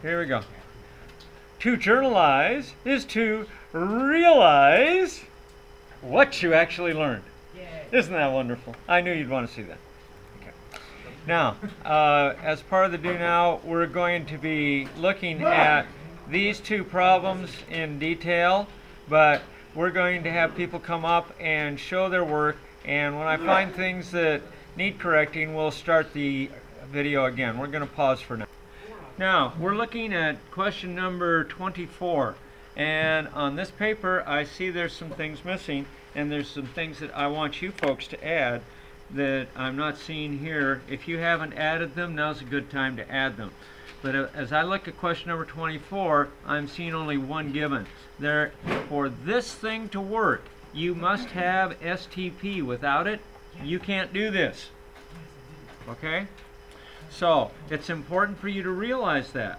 Here we go. To journalize is to realize what you actually learned. Isn't that wonderful? I knew you'd want to see that. Okay. Now, as part of the Do Now, we're going to be looking at these two problems in detail, but we're going to have people come up and show their work, and when I find things that need correcting, we'll start the video again. We're going to pause for now. Now, we're looking at question number 24, and on this paper I see there's some things missing, and there's some things that I want you folks to add that I'm not seeing here. If you haven't added them, now's a good time to add them. But as I look at question number 24, I'm seeing only one given. For this thing to work, you must have STP. Without it, you can't do this. Okay? So, it's important for you to realize that.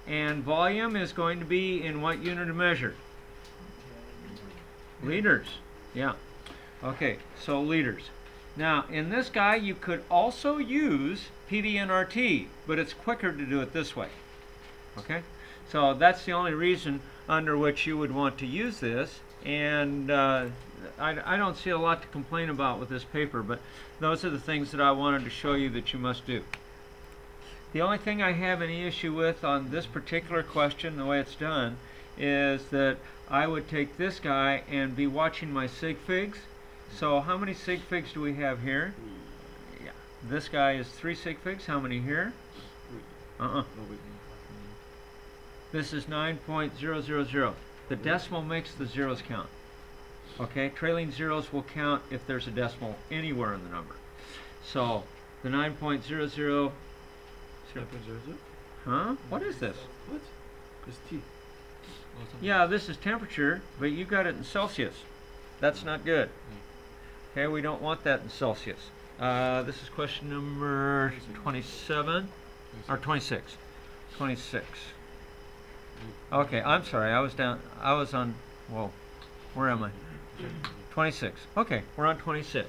And volume is going to be in what unit of measure? Liters. Yeah. Okay, so liters. Now, in this guy, you could also use PV nRT, but it's quicker to do it this way. Okay? So that's the only reason under which you would want to use this. And I don't see a lot to complain about with this paper, but those are the things that I wanted to show you that you must do. The only thing I have any issue with on this particular question, the way it's done, is that I would take this guy and be watching my sig figs. So how many sig figs do we have here? Yeah. This guy is 3 sig figs. How many here? This is 9.000. The decimal makes the zeros count. Okay, trailing zeros will count if there's a decimal anywhere in the number. So the 9.00. Huh? What is this? What? It's T. Yeah, this is temperature, but you got it in Celsius. That's not good. Okay, we don't want that in Celsius. This is question number 27 or 26. 26. Okay, I'm sorry. I was on. Whoa, where am I? 26. Okay, we're on 26.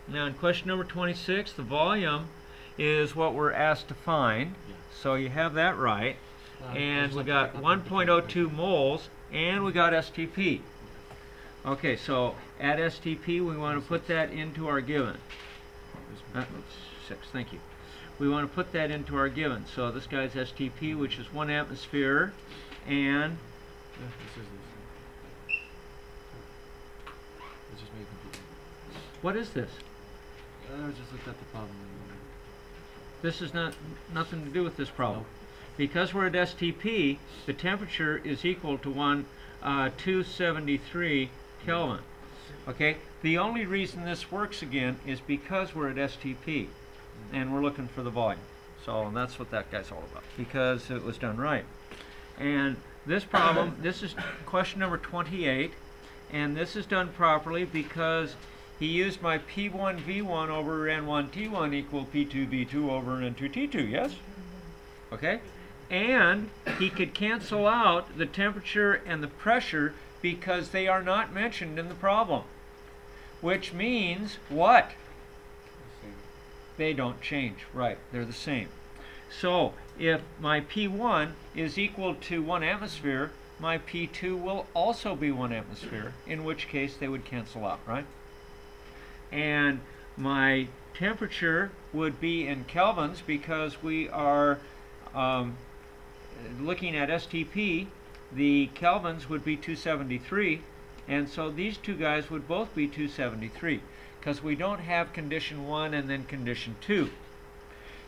Now, in question number 26, the volume is what we're asked to find. So you have that right. And we got 1.02 moles, and we got STP. Okay, so at STP, we want to put that into our given. 6, thank you. We want to put that into our given. So this guy's STP, which is 1 atmosphere, and what is this? I just looked at the problem. This is nothing to do with this problem. Because we're at STP, the temperature is equal to 273 Kelvin. Okay, the only reason this works again is because we're at STP and we're looking for the volume. So that's what that guy's all about, because it was done right. And this problem, this is question number 28, and this is done properly because he used my P1V1 over N1T1 equal P2V2 over N2T2, yes? Okay? And he could cancel out the temperature and the pressure because they are not mentioned in the problem. Which means what? They don't change. Right, they're the same. So if my P1 is equal to 1 atmosphere, my P2 will also be 1 atmosphere, in which case they would cancel out, right? And my temperature would be in kelvins because we are looking at STP. The kelvins would be 273, and so these two guys would both be 273 because we don't have condition 1 and then condition 2.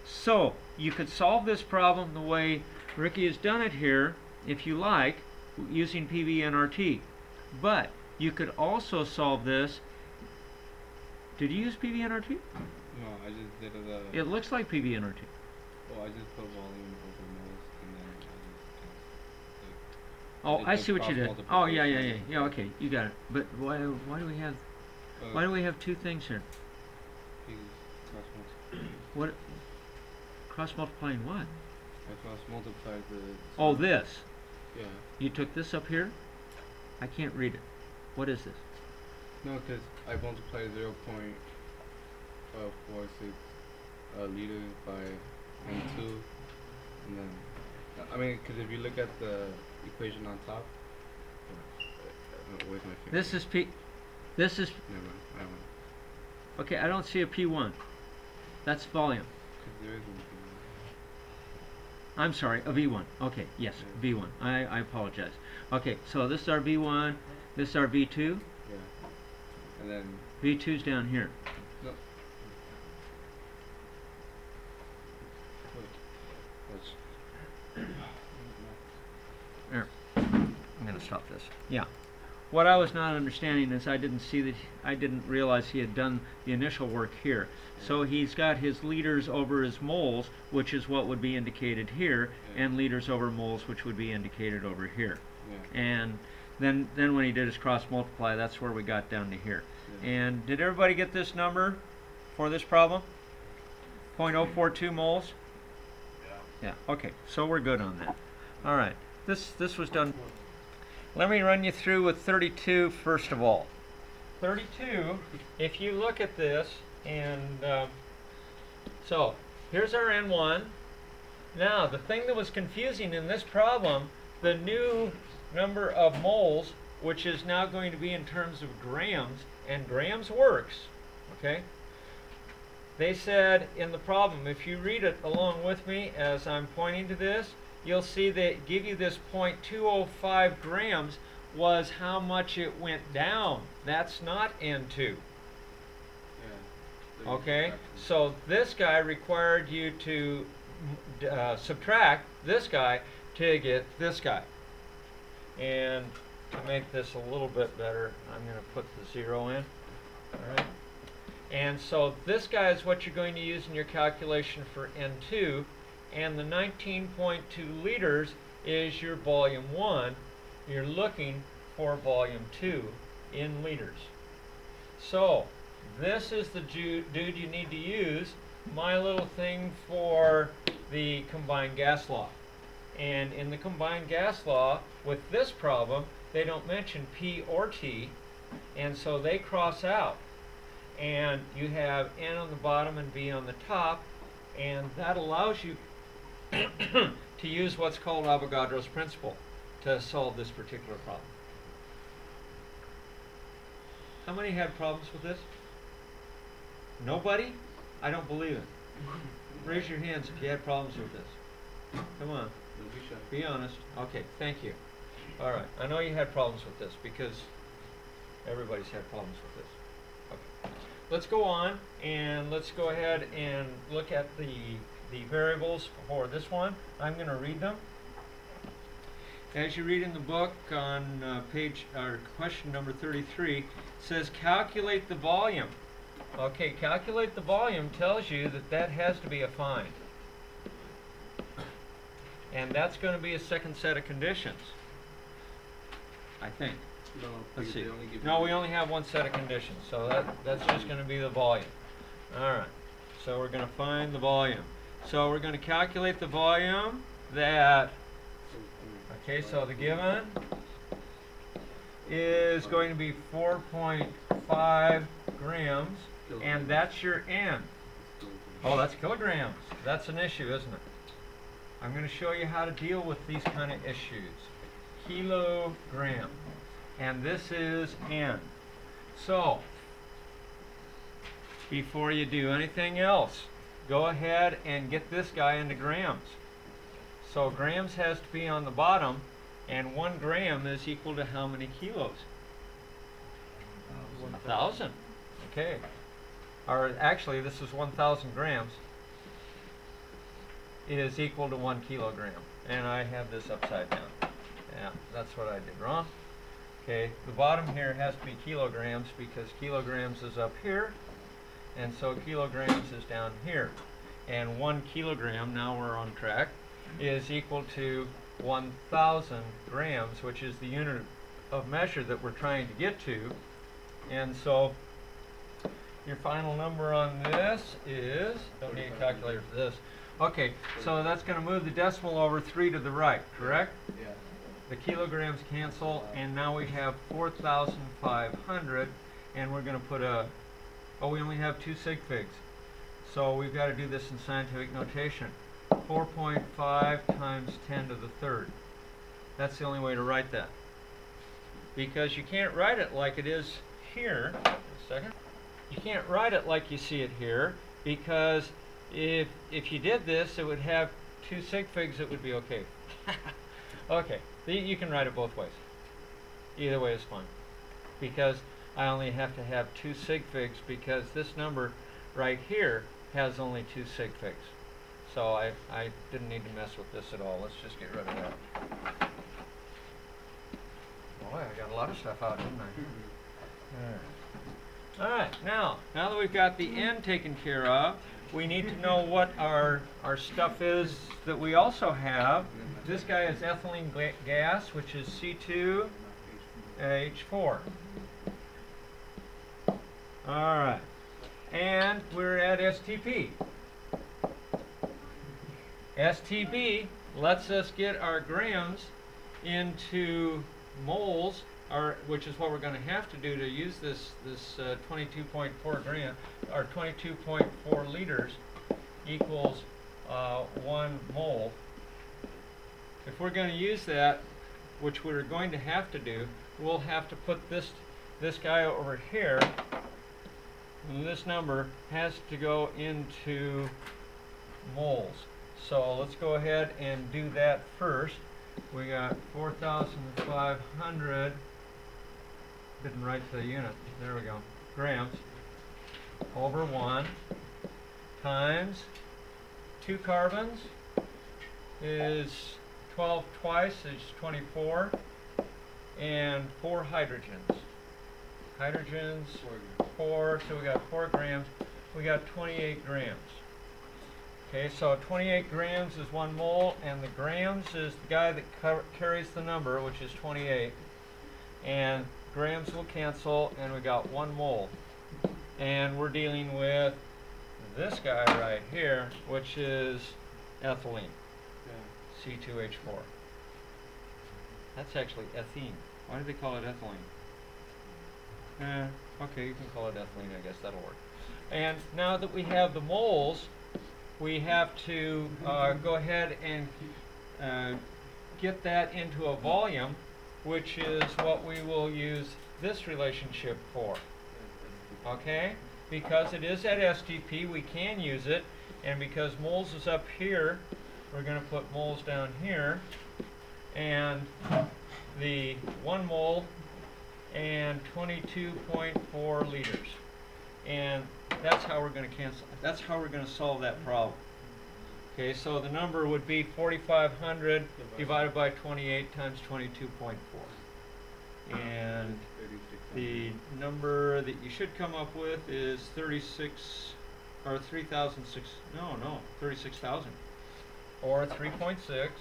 So you could solve this problem the way Ricky has done it here, if you like, using PV nRT. But you could also solve this. Did you use PV nRT? No, I just did it. It looks like PV nRT. Well, I just put volume over moles, and then Oh, I see what you did. Oh, yeah. Yeah, okay, you got it. But why do we have two things here? What? Cross multiplying what? I cross multiplied the. Oh, this. Yeah. You took this up here? I can't read it. What is this? No, because I multiplied 0.46 liter by N2, and then I mean, because if you look at the equation on top, where's my finger? This is P. This is Never mind. I don't know. okay. I don't see a P1. That's volume. Because there is one thing. I'm sorry, a V1. Okay, yes, V1. I apologize. Okay, so this is our V1. This is our V2. Yeah. And then. V2's down here. No. Wait. There. I'm going to stop this. Yeah. What I was not understanding is I didn't realize he had done the initial work here. So he's got his liters over his moles, which is what would be indicated here, and liters over moles, which would be indicated over here. Yeah. And then when he did his cross multiply, that's where we got down to here. Yeah. And did everybody get this number for this problem? 0.042 moles? Yeah. Yeah. Okay. So we're good on that. All right. This was done. Let me run you through with 32 first of all. 32, if you look at this, and so here's our N1. Now, the thing that was confusing in this problem, the new number of moles, which is now going to be in terms of grams, and grams works, okay? They said in the problem, if you read it along with me as I'm pointing to this, you'll see they give you this 0.205 grams was how much it went down. That's not N2. Yeah. Okay, so this guy required you to subtract this guy to get this guy. And to make this a little bit better, I'm going to put the 0 in. All right. And so this guy is what you're going to use in your calculation for N2. And the 19.2 liters is your volume 1. You're looking for volume 2 in liters. So this is the dude you need to use, my little thing for the combined gas law. And in the combined gas law, with this problem, they don't mention P or T, and so they cross out. And you have N on the bottom and V on the top, and that allows you to use what's called Avogadro's principle to solve this particular problem. How many had problems with this? Nobody? I don't believe it. Raise your hands if you had problems with this. Come on. Be honest. Okay, thank you. All right. I know you had problems with this because everybody's had problems with this. Okay. Let's go on and let's go ahead and look at the variables for this one. I'm going to read them. As you read in the book on question number 33, it says calculate the volume. Okay, calculate the volume tells you that that has to be a find. And that's going to be a second set of conditions, I think. No, let's see. No, we only have one set of conditions, so that's just going to be the volume. All right, so we're going to find the volume. So we're going to calculate the volume that, okay, so the given is going to be 4.5 grams, and that's your N. Oh, that's kilograms. That's an issue, isn't it? I'm going to show you how to deal with these kind of issues. Kilogram. And this is N. So, before you do anything else, go ahead and get this guy into grams. So grams has to be on the bottom, and 1 gram is equal to how many kilos? 1,000. Okay. Or actually, this is 1,000 grams is equal to 1 kilogram. And I have this upside down. Yeah, that's what I did wrong. Okay, the bottom here has to be kilograms because kilograms is up here, and so kilograms is down here. And 1 kilogram, now we're on track, is equal to 1,000 grams, which is the unit of measure that we're trying to get to. And so your final number on this is, don't need a calculator for this. Okay, so that's going to move the decimal over 3 to the right, correct? Yeah. The kilograms cancel, and now we have 4,500, and we're going to put a, oh, we only have 2 sig figs. So we've got to do this in scientific notation. 4.5 times 10 to the third. That's the only way to write that. Because you can't write it like it is here. Just a second. You can't write it like you see it here, because if you did this, it would have 2 sig figs. It would be okay. Okay, you can write it both ways. Either way is fine. Because I only have to have 2 sig figs, because this number right here has only 2 sig figs. So I didn't need to mess with this at all. Let's just get rid of that. Boy, I got a lot of stuff out, didn't I? All right, now that we've got the N taken care of, we need to know what our stuff is that we also have. This guy is ethylene gas, which is C2H4. All right, and we're at STP. STP lets us get our grams into moles, which is what we're going to have to do to use this 22.4 gram, or 22.4 liters equals 1 mole. If we're going to use that, which we're going to have to do, we'll have to put this guy over here, and this number has to go into moles. So let's go ahead and do that first. We got 4,500, didn't write the unit, there we go, grams, over 1 times 2 carbons is 12 twice is 24, and 4 hydrogens. Hydrogens, 4, so we got 4 grams, we got 28 grams. Okay, so 28 grams is 1 mole, and the grams is the guy that carries the number, which is 28. And grams will cancel, and we got 1 mole. And we're dealing with this guy right here, which is ethylene, C2H4. That's actually ethene. Why do they call it ethylene? Okay, you can call it ethylene, I guess that'll work. And now that we have the moles, we have to go ahead and get that into a volume, which is what we will use this relationship for. Okay? Because it is at STP, we can use it, and because moles is up here, we're going to put moles down here, and the 1 mole and 22.4 liters. And that's how we're going to cancel. That's how we're going to solve that problem. Okay, so the number would be 4,500 divided by 28 times 22.4. And the number that you should come up with is 36 or 3,006. No, 36,000, or 3.6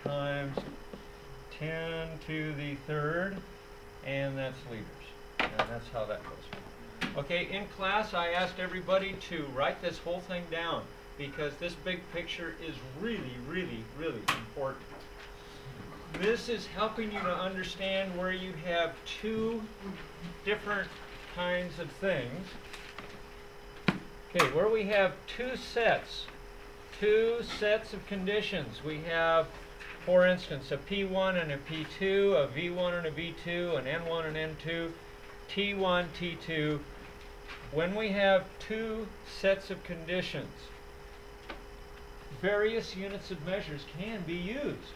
times 10 to the third, and that's liters. And that's how that goes. Okay, in class I asked everybody to write this whole thing down, because this big picture is really, really, really important. This is helping you to understand where you have 2 different kinds of things. Okay, where we have 2 sets of conditions. We have, for instance, a P1 and a P2, a V1 and a V2, an N1 and N2, T1, T2. When we have 2 sets of conditions, various units of measures can be used.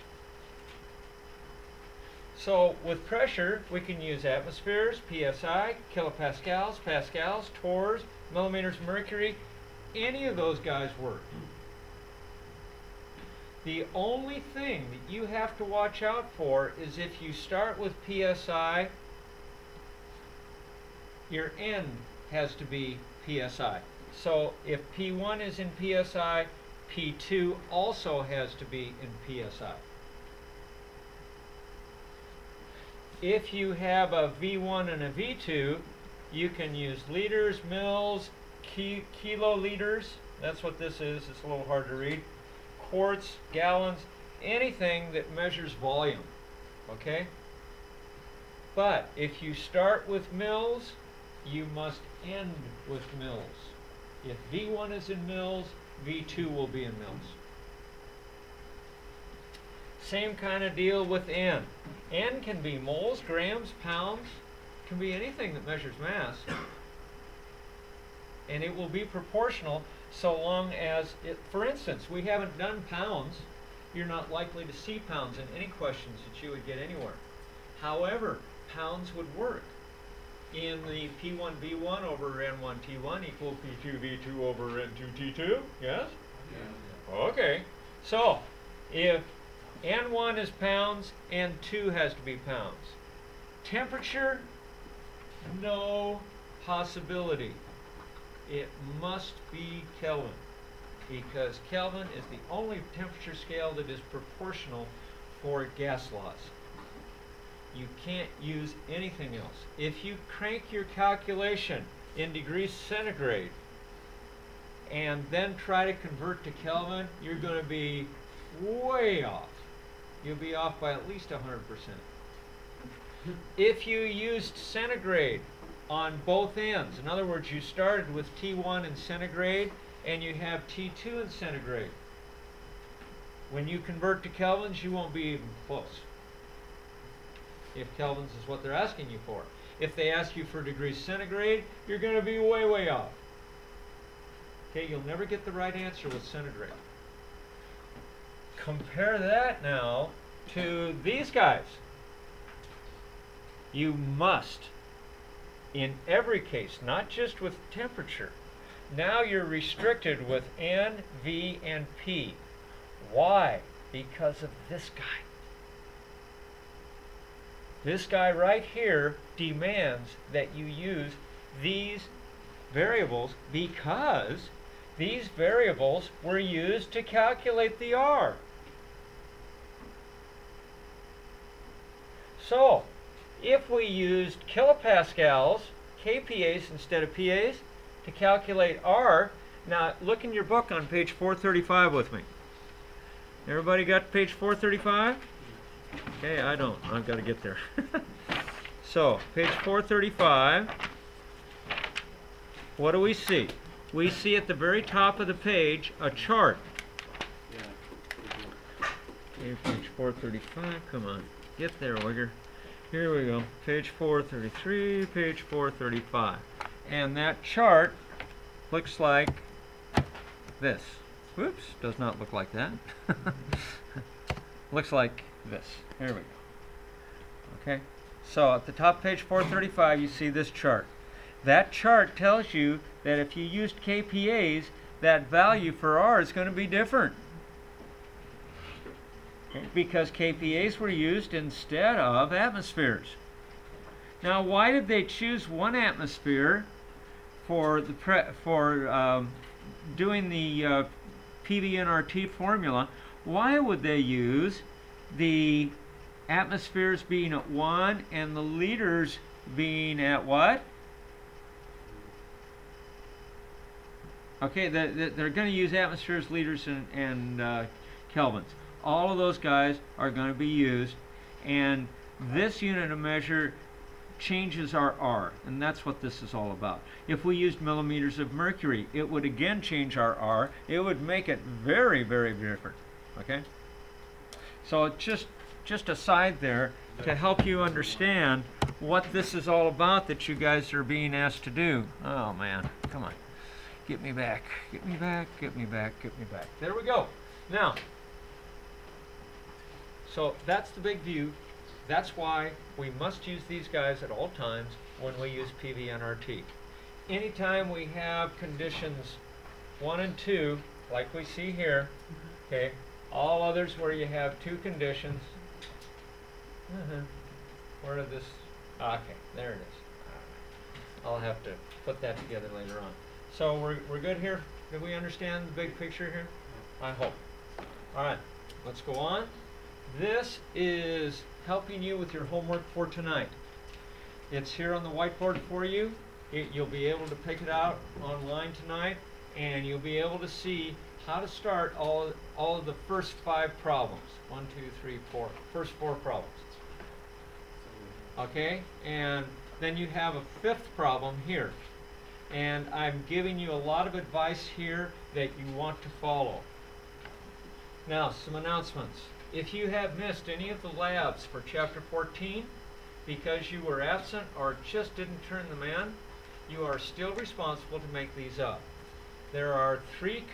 So with pressure, we can use atmospheres, PSI, kilopascals, pascals, torrs, millimeters of mercury. Any of those guys work. The only thing that you have to watch out for is if you start with PSI, your N has to be PSI. So if P1 is in PSI, P2 also has to be in PSI. If you have a V1 and a V2, you can use liters, mils, kiloliters. That's what this is. It's a little hard to read. Quarts, gallons, anything that measures volume. Okay? But if you start with mils, you must end with mils. If V1 is in mils, V2 will be in mils. Same kind of deal with N. N can be moles, grams, pounds, can be anything that measures mass. And it will be proportional so long as it, for instance, we haven't done pounds. You're not likely to see pounds in any questions that you would get anywhere. However, pounds would work in the P1V1 over N1T1 equal P2V2 over N2T2, yes? Yeah. Okay, so if N1 is pounds, N2 has to be pounds. Temperature, no possibility. It must be Kelvin, because Kelvin is the only temperature scale that is proportional for gas laws. You can't use anything else. If you crank your calculation in degrees centigrade and then try to convert to Kelvin, you're going to be way off. You'll be off by at least 100%. If you used centigrade on both ends, in other words, you started with T1 in centigrade and you have T2 in centigrade, when you convert to kelvins, you won't be even close. If kelvins is what they're asking you for. If they ask you for degrees centigrade, you're going to be way, way off. Okay, you'll never get the right answer with centigrade. Compare that now to these guys. You must, in every case, not just with temperature, now you're restricted with N, V, and P. Why? Because of this guy. This guy right here demands that you use these variables because these variables were used to calculate the R. So, if we used kilopascals, kPAs instead of PAs, to calculate R, now look in your book on page 435 with me. Everybody got page 435? Okay, I don't. I've got to get there. So, page 435, what do we see? We see at the very top of the page a chart. Okay, page 435, come on. Get there, Wigger. Here we go. Page 433, page 435. And that chart looks like this. Whoops, does not look like that. Looks like this. Here we go. Okay, so at the top of page 435 you see this chart. That chart tells you that if you used kPAs, that value for R is going to be different. Okay, because kPAs were used instead of atmospheres. Now, why did they choose 1 atmosphere for the doing the PV-nRT formula? Why would they use the atmospheres being at 1 and the liters being at what? Okay, they're going to use atmospheres, liters, and kelvins. All of those guys are going to be used, and this unit of measure changes our R, and that's what this is all about. If we used millimeters of mercury, it would again change our R. It would make it very, very different. Okay? So just a side there to help you understand what this is all about that you guys are being asked to do. Oh man, come on. Get me back, get me back, get me back, get me back. There we go. Now, so that's the big view. That's why we must use these guys at all times when we use PV-nRT. Anytime we have conditions 1 and 2, like we see here, okay, all others where you have 2 conditions, where did this, okay, there it is. I'll have to put that together later on. So we're good here? Do we understand the big picture here? I hope. All right, let's go on. This is helping you with your homework for tonight. It's here on the whiteboard for you. You'll be able to pick it out online tonight, and you'll be able to see how to start all of the first 5 problems. 1, 2, 3, 4. First 4 problems. Okay, and then you have a 5th problem here. And I'm giving you a lot of advice here that you want to follow. Now, some announcements. if you have missed any of the labs for Chapter 14 because you were absent or just didn't turn them in, you are still responsible to make these up. There are three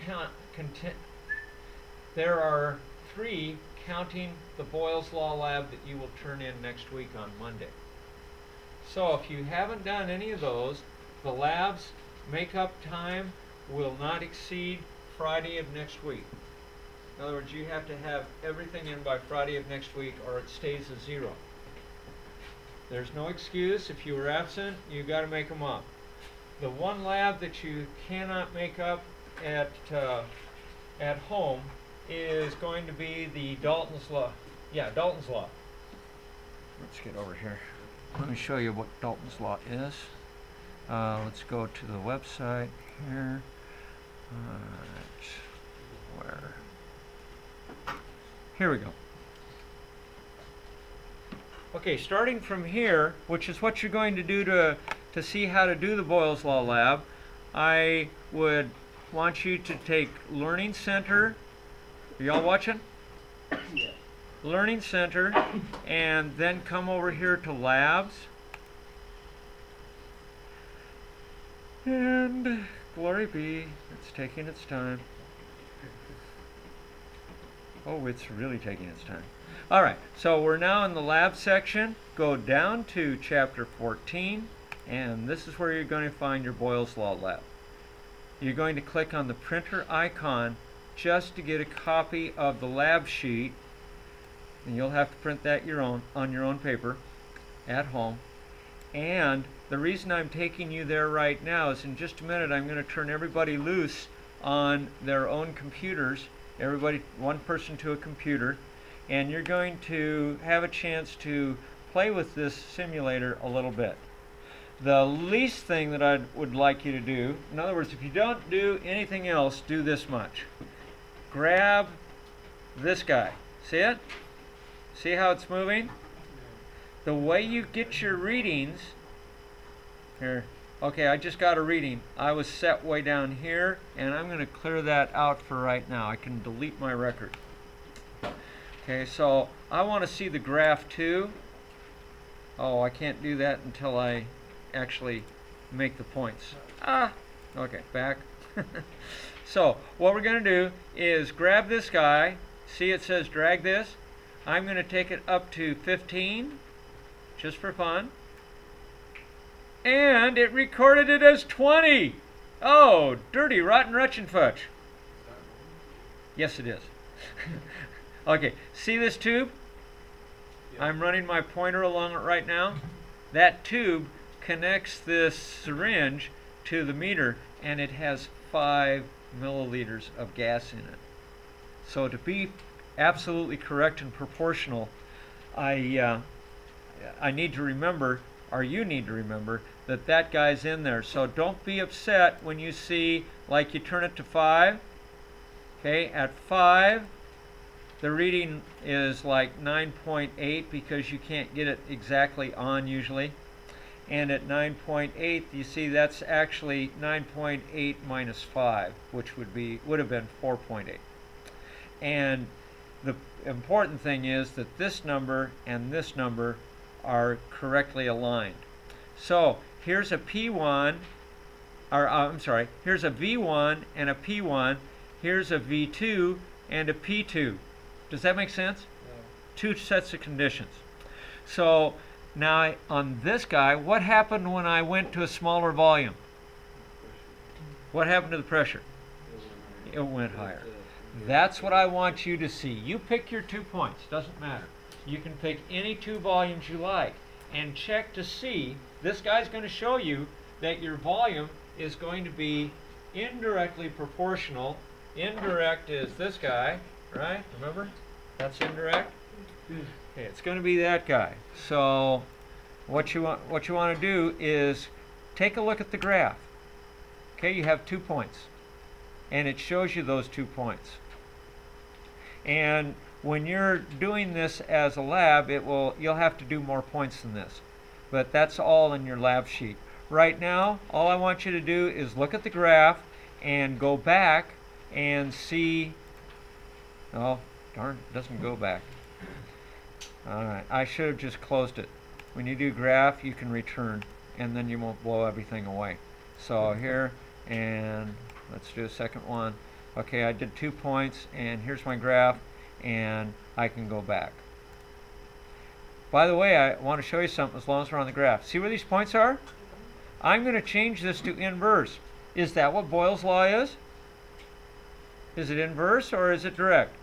counting the Boyles Law Lab that you will turn in next week on Monday. So if you haven't done any of those, the lab's makeup time will not exceed Friday of next week. In other words, you have to have everything in by Friday of next week or it stays a 0. There's no excuse. If you were absent, you've got to make them up. The one lab that you cannot make up at home is going to be the Dalton's Law. Yeah, Dalton's Law. Let's get over here. Let me show you what Dalton's Law is. Let's go to the website here. Where? Here we go. Okay, starting from here, which is what you're going to do to see how to do the Boyles Law Lab, I would want you to take Learning Center. Are y'all watching? Yeah. Learning Center, and then come over here to Labs. And glory be, it's taking its time. Oh, it's really taking its time. All right, so we're now in the lab section. Go down to Chapter 14, and this is where you're going to find your Boyles Law Lab. You're going to click on the printer icon just to get a copy of the lab sheet, and you'll have to print that on your own paper at home. And the reason I'm taking you there right now is in just a minute I'm going to turn everybody loose on their own computers, everybody, one person to a computer, and you're going to have a chance to play with this simulator a little bit. The least thing that I would like you to do, in other words, if you don't do anything else, do this much. Grab this guy. See it? See how it's moving? The way you get your readings, here, okay, I just got a reading. I was set way down here, and I'm going to clear that out for right now. I can delete my record. Okay, so I want to see the graph too. Oh, I can't do that until I actually make the points. Okay, back. So what we're going to do is grab this guy. See, it says drag this. I'm going to take it up to 15 just for fun. And it recorded it as 20. Oh, dirty, rotten Rutchenfudge. Yes, it is. Okay, see this tube? Yeah. I'm running my pointer along it right now. That tube connects this syringe to the meter, and it has 5 milliliters of gas in it. So to be absolutely correct and proportional, I need to remember, or you need to remember, that that guy's in there. So don't be upset when you see, like, you turn it to 5. Okay, at 5, the reading is like 9.8 because you can't get it exactly on usually. And at 9.8, you see that's actually 9.8 minus 5, which would have been 4.8. And the important thing is that this number and this number are correctly aligned. So here's a P1, or I'm sorry, here's a V1 and a P1. Here's a V2 and a P2. Does that make sense? Yeah. 2 sets of conditions. So now on this guy, what happened when I went to a smaller volume? What happened to the pressure? It went higher. That's what I want you to see. You pick your 2 points, doesn't matter. You can pick any 2 volumes you like and check to see. This guy's going to show you that your volume is going to be indirectly proportional. Indirect is this guy, right? Remember? That's indirect. Okay, it's going to be that guy. So what you want to do is take a look at the graph. Okay, you have 2 points, and it shows you those 2 points. And when you're doing this as a lab, you'll have to do more points than this. But that's all in your lab sheet. Right now, all I want you to do is look at the graph and go back and see. Oh, Darn, it doesn't go back. All right, I should have just closed it. When you do graph, you can return, and then you won't blow everything away. So here, and let's do a second one. Okay, I did 2 points, and here's my graph, and I can go back. By the way, I want to show you something as long as we're on the graph. See where these points are? I'm going to change this to inverse. Is that what Boyle's law is? Is it inverse or is it direct?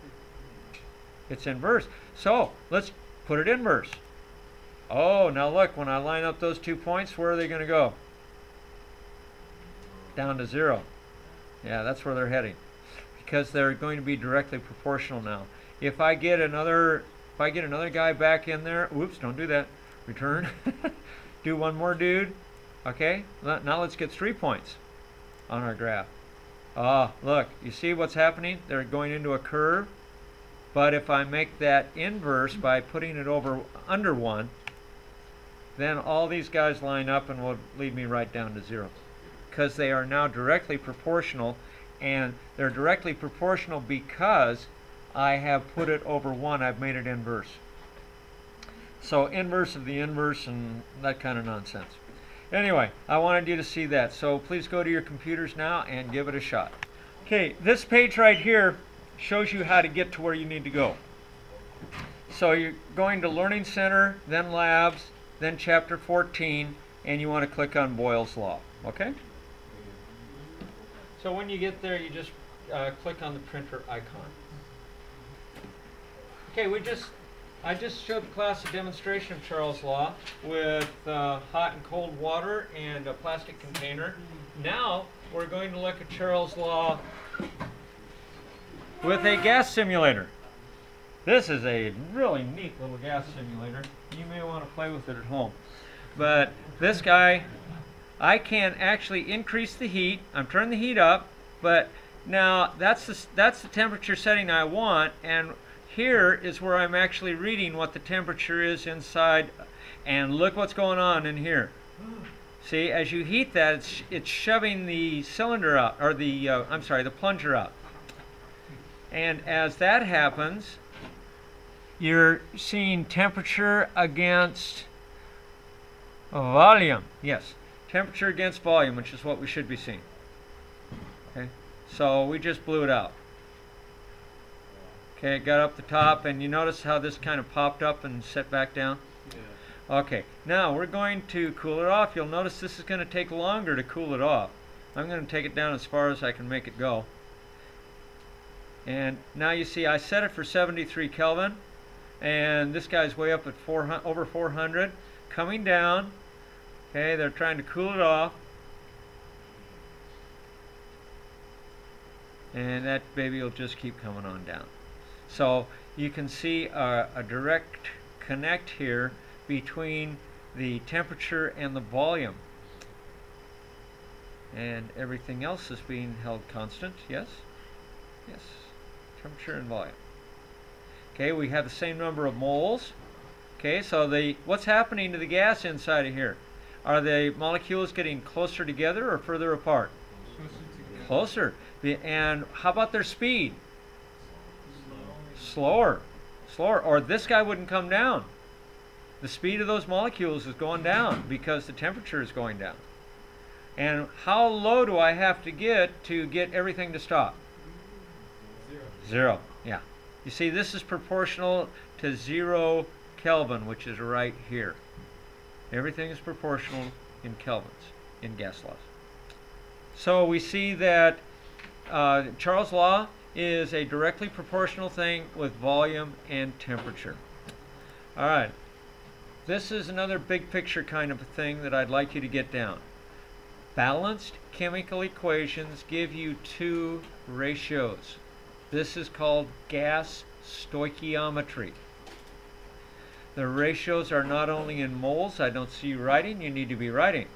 It's inverse. So let's put it inverse. Oh, now look, when I line up those 2 points, where are they going to go? Down to 0. Yeah, that's where they're heading, because they're going to be directly proportional now. If I get another guy back in there, whoops, don't do that. Return. Do one more dude. Okay, now let's get 3 points on our graph. Look, you see what's happening? They're going into a curve. But if I make that inverse by putting it under 1, then all these guys line up and will lead me right down to 0. Because they are now directly proportional, and they're directly proportional because I have put it over 1. I've made it inverse. So inverse of the inverse and that kind of nonsense. Anyway, I wanted you to see that. So please go to your computers now and give it a shot. Okay, this page right here shows you how to get to where you need to go. So you're going to Learning Center, then Labs, then Chapter 14, and you want to click on Boyle's Law. Okay? So when you get there, you just click on the printer icon. Okay, I just showed the class a demonstration of Charles' Law with hot and cold water and a plastic container. Now we're going to look at Charles' Law with a gas simulator. This is a really neat little gas simulator. You may want to play with it at home. But this guy, I can actually increase the heat. I'm turning the heat up, but now that's the temperature setting I want, and here is where I'm actually reading what the temperature is inside, and look what's going on in here. See, as you heat that, it's shoving the cylinder out, or the plunger out. And as that happens, you're seeing temperature against volume. Yes, temperature against volume, which is what we should be seeing. Okay, so we just blew it out. Okay, it got up the top, and you notice how this kind of popped up and set back down? Yeah. Okay, now we're going to cool it off. You'll notice this is going to take longer to cool it off. I'm going to take it down as far as I can make it go. And now you see I set it for 73 Kelvin, and this guy's way up at over 400, coming down. Okay, they're trying to cool it off. And that baby will just keep coming on down. So you can see a direct connect here between the temperature and the volume. And everything else is being held constant, yes? Yes, temperature and volume. Okay, we have the same number of moles. Okay, so what's happening to the gas inside of here? Are the molecules getting closer together or further apart? Closer. And how about their speed? Slower. Or this guy wouldn't come down. The speed of those molecules is going down because the temperature is going down. And how low do I have to get everything to stop? 0. Yeah. You see, this is proportional to 0 Kelvin, which is right here. Everything is proportional in kelvins, in gas laws. So we see that Charles' Law is a directly proportional thing with volume and temperature. All right. This is another big picture kind of a thing that I'd like you to get down. Balanced chemical equations give you 2 ratios. This is called gas stoichiometry. The ratios are not only in moles. I don't see you writing. You need to be writing.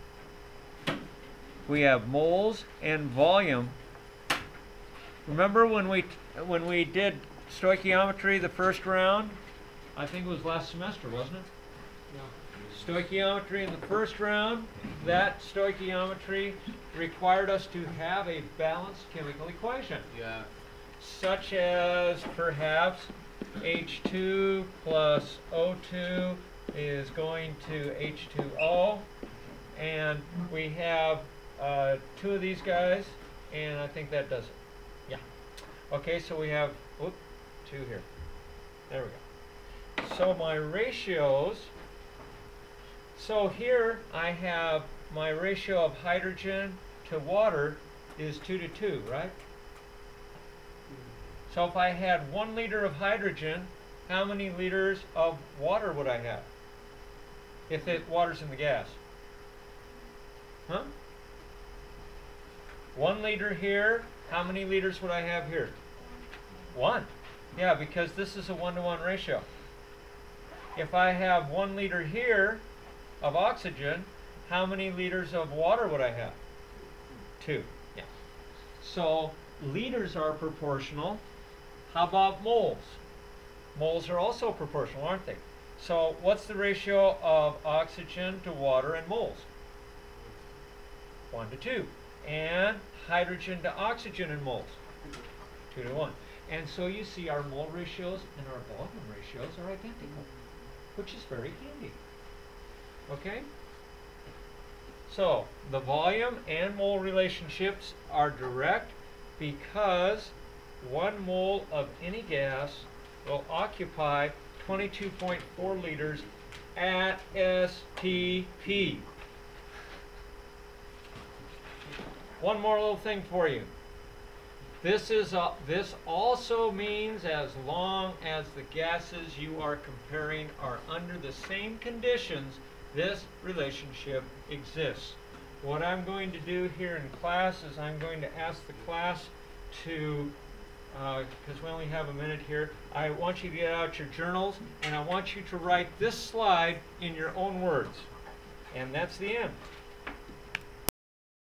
We have moles and volume. Remember when we did stoichiometry the first round? I think it was last semester, wasn't it? Yeah. Stoichiometry in the first round, that stoichiometry required us to have a balanced chemical equation. Yeah. Such as perhaps H2 plus O2 is going to H2O. And we have 2 of these guys, and I think that does it. Yeah. Okay, so we have 2 here. There we go. So my ratios, so here I have my ratio of hydrogen to water is 2 to 2, right? So if I had 1 liter of hydrogen, how many liters of water would I have? If the water's in the gas? Huh? 1 liter here, how many liters would I have here? 1. Yeah, because this is a 1-to-1 ratio. If I have 1 liter here of oxygen, how many liters of water would I have? 2. Yeah. So liters are proportional. How about moles? Moles are also proportional, aren't they? So what's the ratio of oxygen to water and moles? 1 to 2. And hydrogen to oxygen in moles? 2 to 1. And so you see our mole ratios and our volume ratios are identical, which is very handy. Okay? So the volume and mole relationships are direct because 1 mole of any gas will occupy 22.4 liters at STP. One more little thing for you. This also means as long as the gases you are comparing are under the same conditions, this relationship exists. What I'm going to do here in class is I'm going to ask the class to, because we only have a minute here, I want you to get out your journals and I want you to write this slide in your own words. And that's the end.